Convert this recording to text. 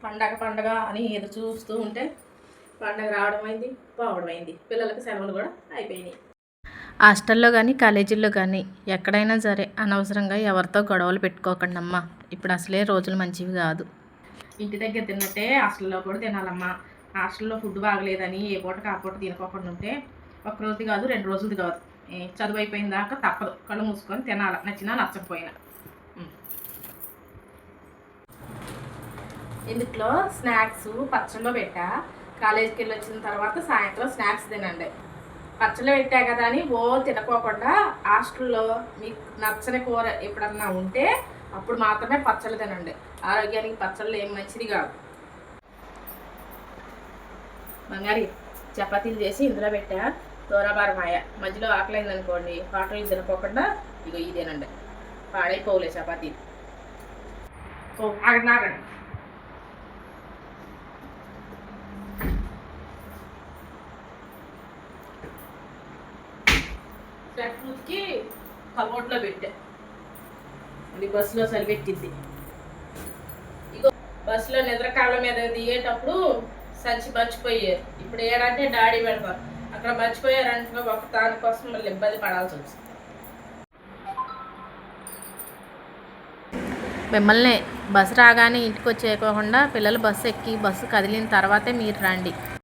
పండగ పండగ అని ఎదురు చూస్తూ ఉంటే పండగ రావడం అయింది, పోవడం అయింది. పిల్లలకి సెలవులు కూడా అయిపోయినాయి. హాస్టల్లో కానీ కాలేజీల్లో కానీ ఎక్కడైనా సరే అనవసరంగా ఎవరితో గొడవలు పెట్టుకోకండి అమ్మా. ఇప్పుడు అసలే రోజులు మంచివి కాదు. ఇంటి దగ్గర తిన్నట్టే హాస్టల్లో కూడా తినాలమ్మా. హాస్టల్లో ఫుడ్ బాగలేదని ఏ పూట కాపూట తినకోకుండా ఉంటే ఒక రోజుది కాదు 2 రోజులది కాదు, చదువు అయిపోయిన దాకా తప్పదు. కళ్ళు మూసుకొని తినాలి, నచ్చినా నచ్చకపోయినా. ఇందులో స్నాక్స్ పచ్చళ్ళు పెట్టా. కాలేజీకి వెళ్ళి వచ్చిన తర్వాత సాయంత్రం స్నాక్స్ తినండి. పచ్చళ్ళు పెట్టా కదా అని ఓ తినకోకుండా హాస్టల్లో మీకు నచ్చని కూర ఎప్పుడన్నా ఉంటే అప్పుడు మాత్రమే పచ్చళ్ళు తినండి. ఆరోగ్యానికి పచ్చళ్ళు ఏం మంచిది కాదు. బంగారి చపాతీలు చేసి ఇందులో పెట్టా. దూరబారమాయ మధ్యలో ఆకలైంది అనుకోండి, హోటల్కి తినకోకుండా ఇగో ఇదేనండి. పాడైపోలే చపాతీలు. ఆగండి ఆగండి. ఉతికి కబోర్డ్లో పెట్టా. ఇది బస్సులో సరిపెట్టింది. ఇగో బస్సులో నిద్రకాళ్ళ మీద దిగేటప్పుడు సంచి మర్చిపోయారు. ఇప్పుడు ఏడంటే డాడీ పెడతారు, అక్కడ మర్చిపోయారంటే ఒక దానికోసం మళ్ళీ ఇబ్బంది పడాల్సి వచ్చింది. మిమ్మల్ని బస్సు రాగానే ఇంటికి వచ్చేయకోకుండా పిల్లలు బస్సు ఎక్కి బస్సు కదిలిన తర్వాతే మీరు రండి.